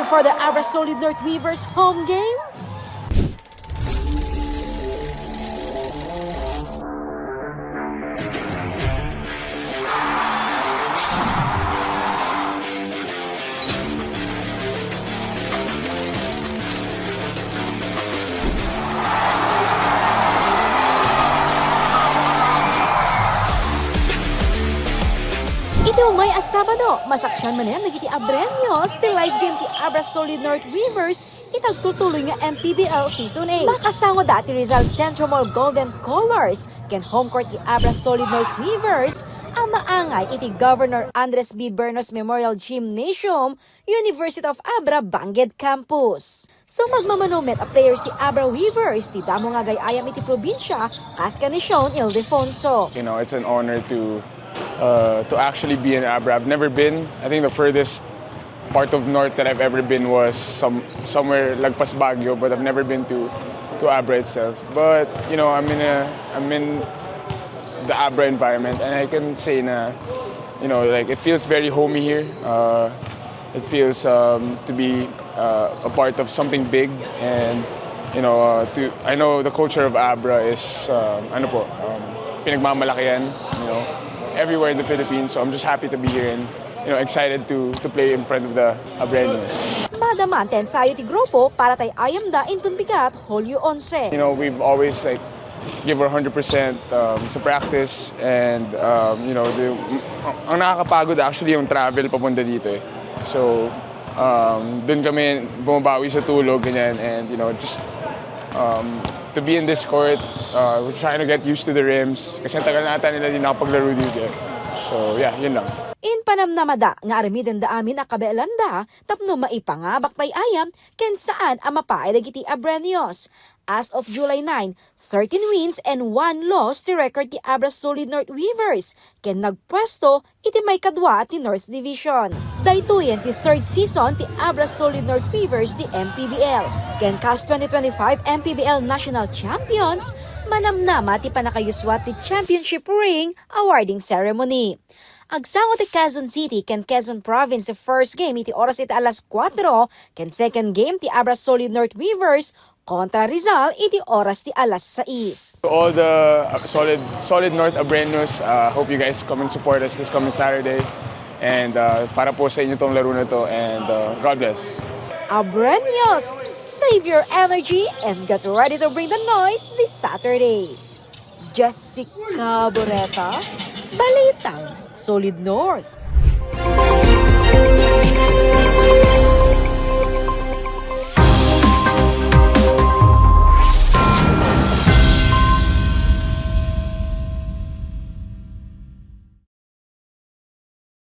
for the Abra Solid North Weavers home game? Ito may Sabado, masaksyan man yan nagiti Abreños, the live game ti Abra Solid North Weavers, itagtutuloy nga MPBL Season 8. Makasango dati Rizal Central Mall Golden Colors, ken home court ti Abra Solid North Weavers, ang maangay iti Governor Andres B. Bernos Memorial Gymnasium, University of Abra, Bangged Campus. So magmamanomet a players ti Abra Weavers, ti damo nga gayayam iti probinsya, kaska ni Sean Ildefonso. You know, it's an honor to actually be in Abra. I've never been. I think the furthest part of North that I've ever been was somewhere Lagpas Baguio, but I've never been to Abra itself. But you know, I'm in the Abra environment, and I can say na, you know, like it feels very homey here. It feels to be a part of something big, and you know, I know the culture of Abra is pinagmamalaki yan, you know, everywhere in the Philippines. So I'm just happy to be here and, you know, excited to play in front of the Abreños. Madamanten sayo ti grupo para tay ayam da intun bigat Hulyo 11. You know, we've always like give our 100% sa practice, and you know, ang nakakapagod actually yung travel papunta dito eh. So dun kami bumabawi sa tulog ganyan, and you know, just to be in this court, we're trying to get used to the rims kasi tagal na ata nila din nakapaglaro dito. So yeah, yun lang. In panamnamada nga aramidan da amin akabelanda tapno maipangabak tay ayam ken saan ang mapaay dagiti Abreños. As of July 9, 13 wins and 1 loss ti record ti Abra Solid North Weavers ken nagpwesto iti may kadwa ti North Division. Daytoyen ti third season ti Abra Solid North Weavers ti MPBL. Ken CAS 2025 MPBL National Champions, manamnama ti panakayuswat ti championship ring awarding ceremony. Agsango ti Quezon City ken Quezon Province ti first game iti oras iti alas 4 ken second game ti Abra Solid North Weavers kontra Rizal iti oras ti alas 6. To all the Solid North Abreños, hope you guys come and support us this coming Saturday, and para po sa inyo tong laro na to, and God bless. Abreños, save your energy and get ready to bring the noise this Saturday. Jessica Boreta, Balitang Solid North.